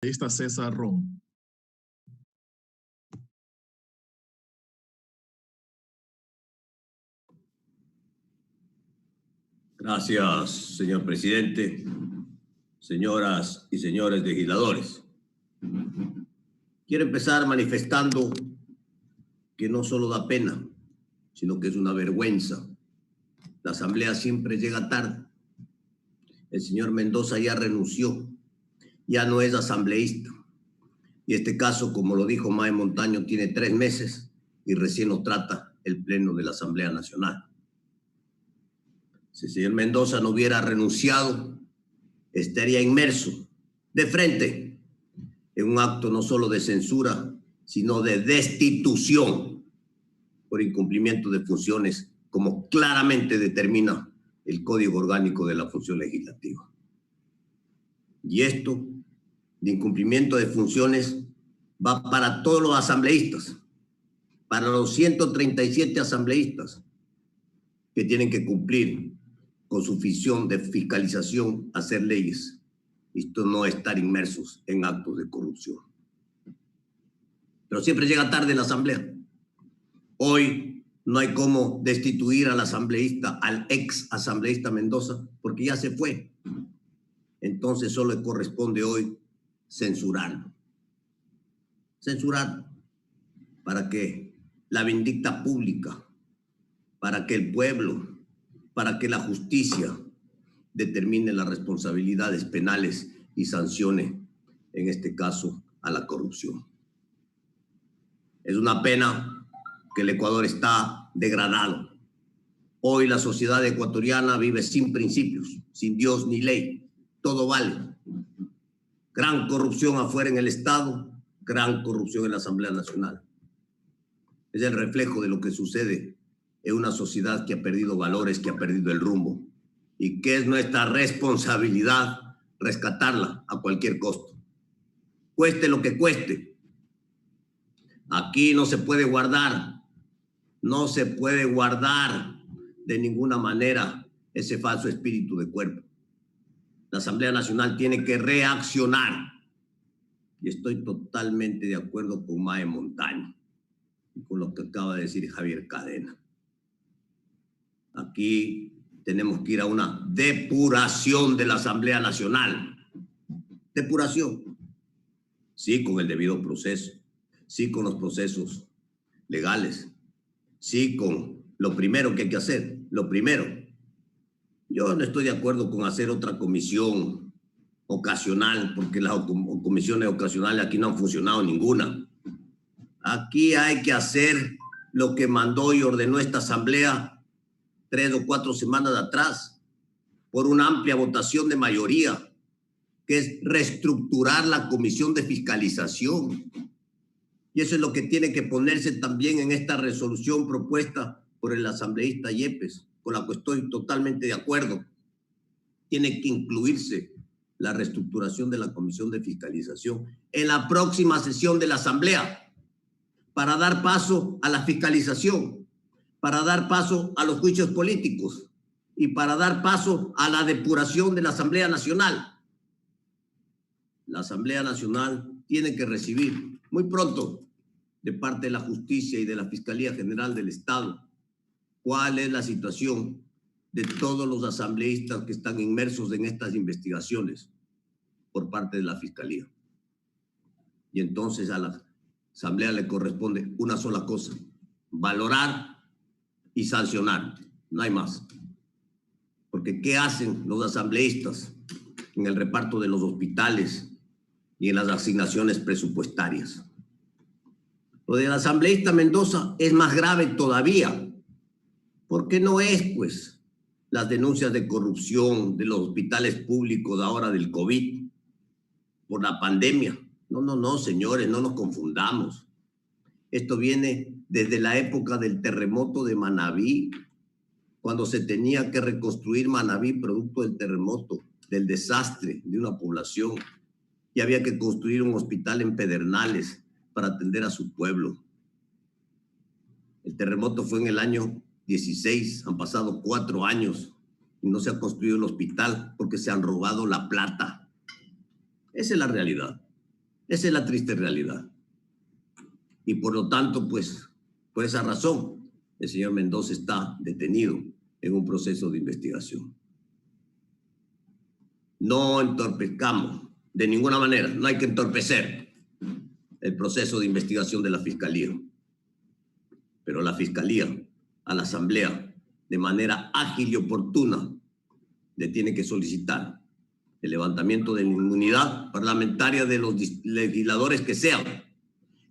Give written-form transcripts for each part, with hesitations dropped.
Está César Ron. Gracias, señor presidente, señoras y señores legisladores. Quiero empezar manifestando que no solo da pena, sino que es una vergüenza. La asamblea siempre llega tarde. El señor Mendoza ya renunció, ya no es asambleísta. Y este caso, como lo dijo Mae Montaño, tiene 3 meses y recién lo trata el Pleno de la Asamblea Nacional. Si el señor Mendoza no hubiera renunciado, estaría inmerso de frente en un acto no solo de censura, sino de destitución por incumplimiento de funciones, como claramente determina el Código Orgánico de la Función Legislativa. Y esto, de incumplimiento de funciones, va para todos los asambleístas, para los 137 asambleístas que tienen que cumplir con su función de fiscalización, hacer leyes, y no estar inmersos en actos de corrupción. Pero siempre llega tarde la asamblea. Hoy no hay cómo destituir al asambleísta, al ex asambleísta Mendoza, porque ya se fue. Entonces solo le corresponde hoy censurarlo. Censurarlo para que la vindicta pública, para que el pueblo, para que la justicia determine las responsabilidades penales y sancione, en este caso, a la corrupción. Es una pena que el Ecuador está degradado. Hoy la sociedad ecuatoriana vive sin principios, sin Dios ni ley. Todo vale. Gran corrupción afuera en el Estado, gran corrupción en la Asamblea Nacional. Es el reflejo de lo que sucede en una sociedad que ha perdido valores, que ha perdido el rumbo, y que es nuestra responsabilidad rescatarla a cualquier costo. Cueste lo que cueste. Aquí no se puede guardar de ninguna manera ese falso espíritu de cuerpo. La Asamblea Nacional tiene que reaccionar. Y estoy totalmente de acuerdo con Mae Montaño y con lo que acaba de decir Javier Cadena. Aquí tenemos que ir a una depuración de la Asamblea Nacional. Depuración. Sí, con el debido proceso. Sí, con los procesos legales. Sí, con lo primero que hay que hacer. Lo primero. Yo no estoy de acuerdo con hacer otra comisión ocasional, porque las comisiones ocasionales aquí no han funcionado ninguna. Aquí hay que hacer lo que mandó y ordenó esta asamblea 3 o 4 semanas atrás, por una amplia votación de mayoría, que es reestructurar la comisión de fiscalización. Y eso es lo que tiene que ponerse también en esta resolución propuesta por el asambleísta Yepes, con la que estoy totalmente de acuerdo. Tiene que incluirse la reestructuración de la comisión de fiscalización en la próxima sesión de la asamblea, para dar paso a la fiscalización, para dar paso a los juicios políticos y para dar paso a la depuración de la Asamblea Nacional. La Asamblea Nacional tiene que recibir muy pronto de parte de la Justicia y de la Fiscalía General del Estado cuál es la situación de todos los asambleístas que están inmersos en estas investigaciones por parte de la Fiscalía. Y entonces a la Asamblea le corresponde una sola cosa: valorar y sancionar. No hay más. Porque ¿qué hacen los asambleístas en el reparto de los hospitales y en las asignaciones presupuestarias? Lo del asambleísta Mendoza es más grave todavía, porque no es, pues, las denuncias de corrupción de los hospitales públicos ahora del COVID, por la pandemia. No, señores, no nos confundamos. Esto viene desde la época del terremoto de Manabí, cuando se tenía que reconstruir Manabí producto del terremoto, del desastre de una población, y había que construir un hospital en Pedernales para atender a su pueblo. El terremoto fue en el año 16, han pasado 4 años y no se ha construido el hospital porque se han robado la plata. Esa es la realidad. Esa es la triste realidad. Y por lo tanto, pues, por esa razón, el señor Mendoza está detenido en un proceso de investigación. No entorpezcamos de ninguna manera, no hay que entorpecer el proceso de investigación de la Fiscalía. Pero la Fiscalía, a la Asamblea, de manera ágil y oportuna, le tiene que solicitar el levantamiento de la inmunidad parlamentaria de los legisladores que sean.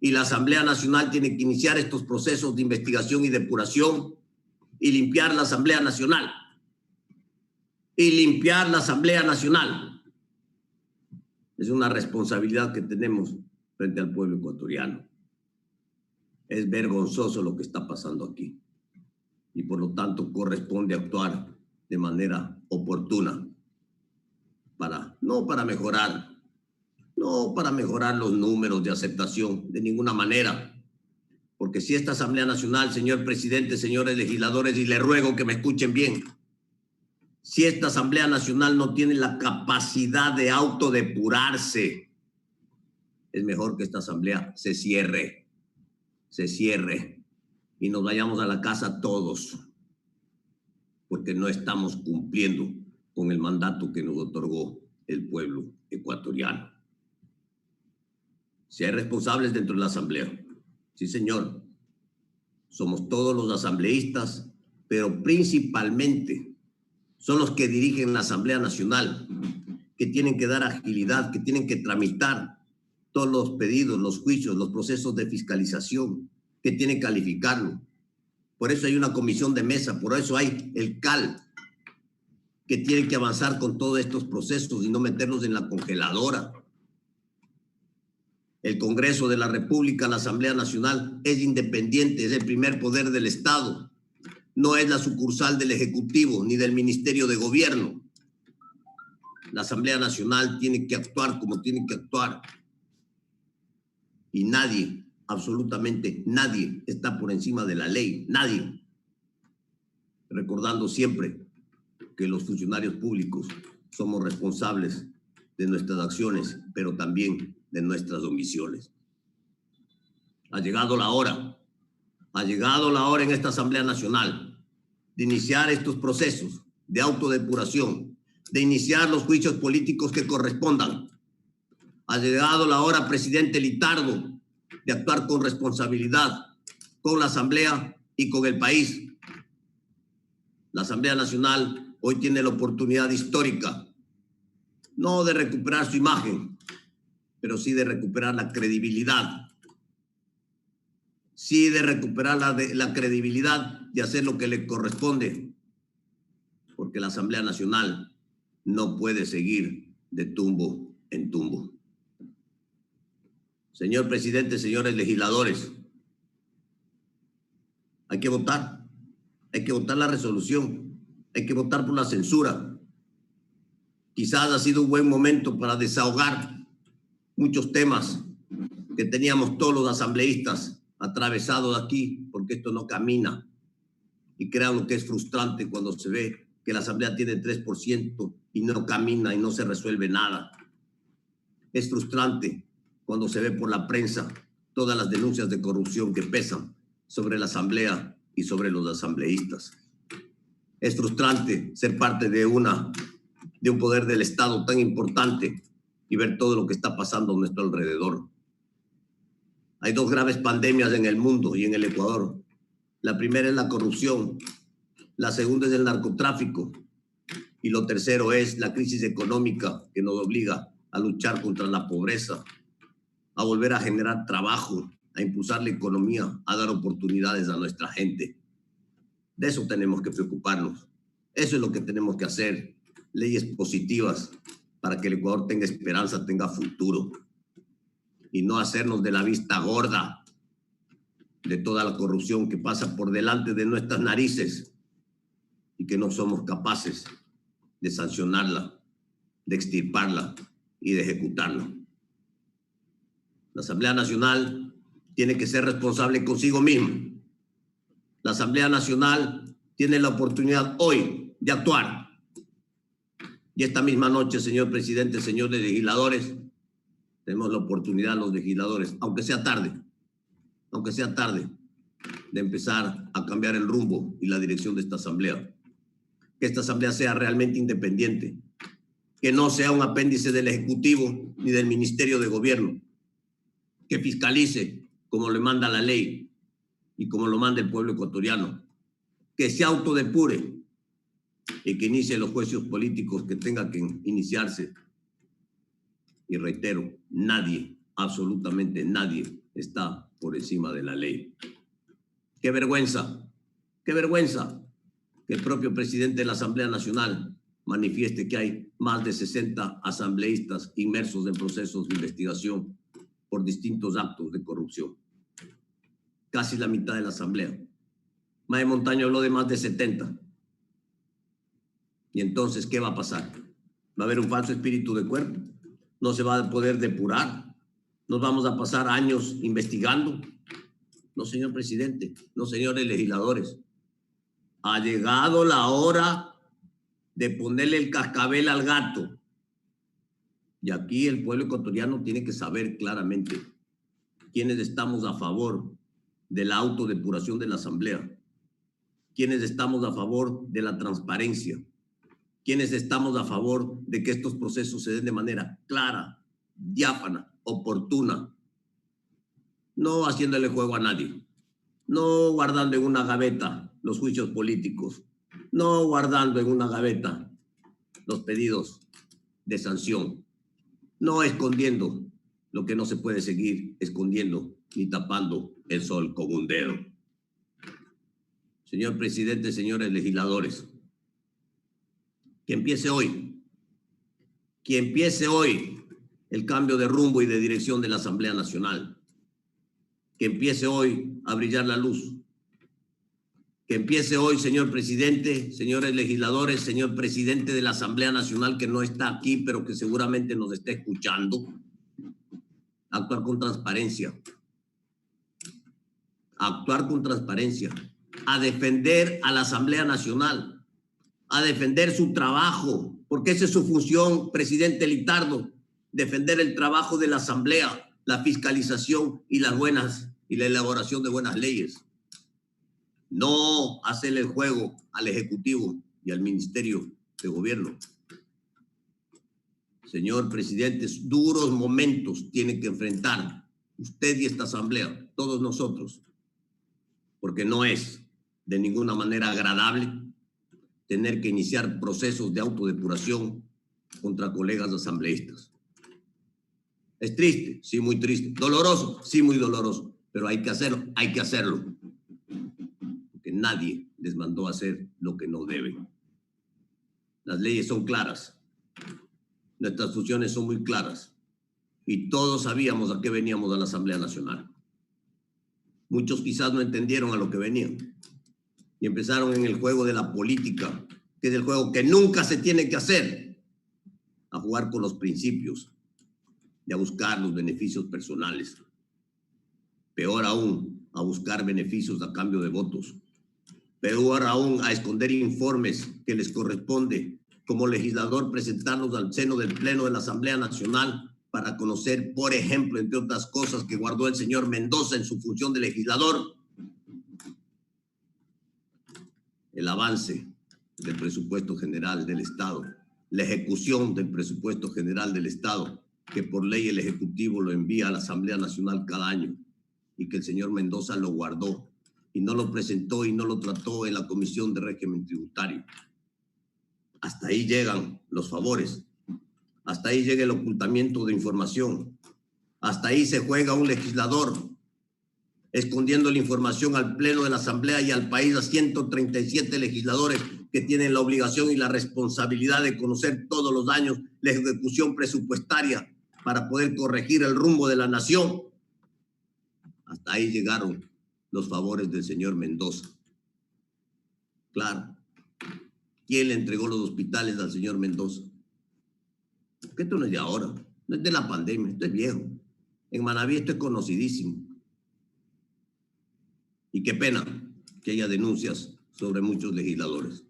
Y la Asamblea Nacional tiene que iniciar estos procesos de investigación y depuración y limpiar la Asamblea Nacional. Y limpiar la Asamblea Nacional. Es una responsabilidad que tenemos frente al pueblo ecuatoriano. Es vergonzoso lo que está pasando aquí. Y por lo tanto corresponde actuar de manera oportuna no para mejorar los números de aceptación, de ninguna manera. Porque si esta Asamblea Nacional, señor presidente, señores legisladores, y les ruego que me escuchen bien, si esta Asamblea Nacional no tiene la capacidad de autodepurarse, es mejor que esta Asamblea se cierre y nos vayamos a la casa todos, porque no estamos cumpliendo con el mandato que nos otorgó el pueblo ecuatoriano. Si hay responsables dentro de la Asamblea, sí señor, somos todos los asambleístas, pero principalmente son los que dirigen la Asamblea Nacional, que tienen que dar agilidad, que tienen que tramitar todos los pedidos, los juicios, los procesos de fiscalización, que tienen que calificarlo. Por eso hay una comisión de mesa, por eso hay el CAL, que tiene que avanzar con todos estos procesos y no meterlos en la congeladora. El Congreso de la República, la Asamblea Nacional, es independiente, es el primer poder del Estado. No es la sucursal del Ejecutivo ni del Ministerio de Gobierno. La Asamblea Nacional tiene que actuar como tiene que actuar. Y nadie, absolutamente nadie, está por encima de la ley. Nadie. Recordando siempre que los funcionarios públicos somos responsables de nuestras acciones, pero también de nuestras omisiones. Ha llegado la hora en esta Asamblea Nacional de iniciar estos procesos de autodepuración, de iniciar los juicios políticos que correspondan. Ha llegado la hora, presidente Litardo, de actuar con responsabilidad con la Asamblea y con el país. La Asamblea Nacional hoy tiene la oportunidad histórica, no de recuperar su imagen, pero sí de recuperar la credibilidad. Sí de recuperar la credibilidad de hacer lo que le corresponde, porque la Asamblea Nacional no puede seguir de tumbo en tumbo. Señor presidente, señores legisladores, hay que votar la resolución. Hay que votar por la censura. Quizás ha sido un buen momento para desahogar muchos temas que teníamos todos los asambleístas atravesados aquí, porque esto no camina. Y crean lo que es frustrante cuando se ve que la Asamblea tiene 3% y no camina y no se resuelve nada. Es frustrante cuando se ve por la prensa todas las denuncias de corrupción que pesan sobre la Asamblea y sobre los asambleístas. Es frustrante ser parte de un poder del Estado tan importante y ver todo lo que está pasando a nuestro alrededor. Hay dos graves pandemias en el mundo y en el Ecuador. La primera es la corrupción, la segunda es el narcotráfico y lo tercero es la crisis económica que nos obliga a luchar contra la pobreza, a volver a generar trabajo, a impulsar la economía, a dar oportunidades a nuestra gente. De eso tenemos que preocuparnos. Eso es lo que tenemos que hacer. Leyes positivas para que el Ecuador tenga esperanza, tenga futuro. Y no hacernos de la vista gorda de toda la corrupción que pasa por delante de nuestras narices y que no somos capaces de sancionarla, de extirparla y de ejecutarla. La Asamblea Nacional tiene que ser responsable consigo misma. La Asamblea Nacional tiene la oportunidad hoy de actuar. Y esta misma noche, señor presidente, señores legisladores, Tenemos la oportunidad los legisladores, aunque sea tarde, de empezar a cambiar el rumbo y la dirección de esta asamblea. Que esta asamblea sea realmente independiente, que no sea un apéndice del Ejecutivo ni del Ministerio de Gobierno, que fiscalice como le manda la ley y como lo manda el pueblo ecuatoriano, que se autodepure y que inicie los juicios políticos que tenga que iniciarse. Y reitero, nadie, absolutamente nadie, está por encima de la ley. ¡Qué vergüenza! ¡Qué vergüenza! Que el propio presidente de la Asamblea Nacional manifieste que hay más de 60 asambleístas inmersos en procesos de investigación por distintos actos de corrupción. Casi la mitad de la Asamblea. Mae Montaño habló de más de 70. Y entonces, ¿qué va a pasar? ¿Va a haber un falso espíritu de cuerpo? ¿No se va a poder depurar? ¿Nos vamos a pasar años investigando? No, señor presidente, no, señores legisladores. Ha llegado la hora de ponerle el cascabel al gato. Y aquí el pueblo ecuatoriano tiene que saber claramente quiénes estamos a favor de la autodepuración de la Asamblea, quiénes estamos a favor de la transparencia, quiénes estamos a favor de que estos procesos se den de manera clara, diáfana, oportuna, no haciéndole juego a nadie, no guardando en una gaveta los juicios políticos, no guardando en una gaveta los pedidos de sanción, no escondiendo lo que no se puede seguir escondiendo ni tapando el sol con un dedo. Señor presidente, señores legisladores, que empiece hoy el cambio de rumbo y de dirección de la Asamblea Nacional, que empiece hoy a brillar la luz, que empiece hoy, señor presidente, señores legisladores, señor presidente de la Asamblea Nacional que no está aquí, pero que seguramente nos está escuchando, a actuar con transparencia, a defender a la Asamblea Nacional, a defender su trabajo, porque esa es su función, presidente Litardo, defender el trabajo de la Asamblea, la fiscalización y la elaboración de buenas leyes. No hacerle el juego al Ejecutivo y al Ministerio de Gobierno. Señor presidente, duros momentos tiene que enfrentar usted y esta Asamblea, todos nosotros, porque no es de ninguna manera agradable tener que iniciar procesos de autodepuración contra colegas asambleístas. Es triste, sí, muy triste. Doloroso, sí, muy doloroso. Pero hay que hacerlo. Porque nadie les mandó a hacer lo que no deben. Las leyes son claras. Nuestras funciones son muy claras. Y todos sabíamos a qué veníamos a la Asamblea Nacional. Muchos quizás no entendieron a lo que venían. Y empezaron en el juego de la política, que es el juego que nunca se tiene que hacer, a jugar con los principios y a buscar los beneficios personales. Peor aún, a buscar beneficios a cambio de votos. Peor aún, a esconder informes que les corresponde como legislador presentarlos al seno del Pleno de la Asamblea Nacional para conocer, por ejemplo, entre otras cosas que guardó el señor Mendoza en su función de legislador, el avance del presupuesto general del Estado, la ejecución del presupuesto general del Estado, que por ley el Ejecutivo lo envía a la Asamblea Nacional cada año y que el señor Mendoza lo guardó y no lo presentó y no lo trató en la Comisión de Régimen Tributario. Hasta ahí llegan los favores, hasta ahí llega el ocultamiento de información, hasta ahí se juega un legislador escondiendo la información al Pleno de la Asamblea y al país, a 137 legisladores que tienen la obligación y la responsabilidad de conocer todos los años la ejecución presupuestaria para poder corregir el rumbo de la nación. Hasta ahí llegaron los favores del señor Mendoza. Claro. ¿Quién le entregó los hospitales al señor Mendoza? Porque esto no es de ahora, no es de la pandemia, esto es viejo. En Manaví esto es conocidísimo. Y qué pena que haya denuncias sobre muchos legisladores.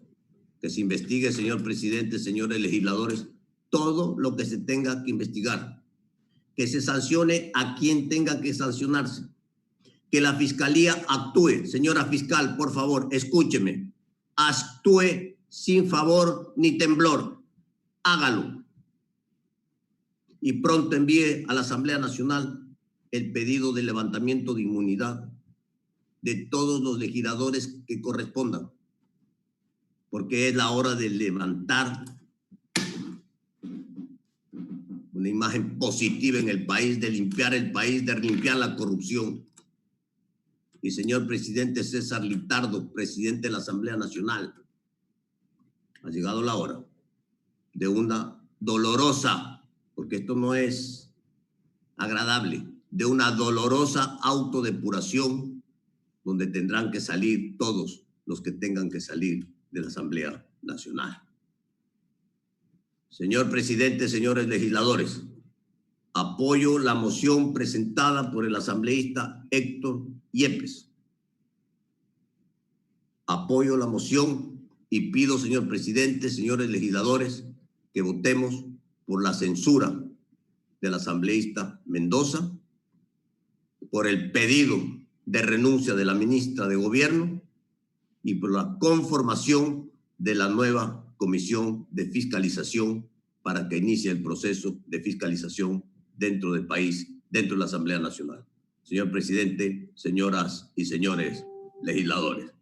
Que se investigue, señor presidente, señores legisladores, todo lo que se tenga que investigar. que se sancione a quien tenga que sancionarse, que la fiscalía actúe. Señora fiscal, por favor, escúcheme, actúe sin favor ni temblor, hágalo. Y pronto envíe a la Asamblea Nacional el pedido de levantamiento de inmunidad de todos los legisladores que correspondan, porque es la hora de levantar una imagen positiva en el país, de limpiar el país, de limpiar la corrupción. Y señor presidente César Litardo, presidente de la Asamblea Nacional, ha llegado la hora de una dolorosa, porque esto no es agradable, de una dolorosa autodepuración donde tendrán que salir todos los que tengan que salir de la Asamblea Nacional. Señor presidente, señores legisladores, apoyo la moción presentada por el asambleísta Héctor Yepes. Apoyo la moción y pido, señor presidente, señores legisladores, que votemos por la censura del asambleísta Mendoza, por el pedido de renuncia de la ministra de Gobierno y por la conformación de la nueva Comisión de Fiscalización para que inicie el proceso de fiscalización dentro del país, dentro de la Asamblea Nacional. Señor presidente, señoras y señores legisladores.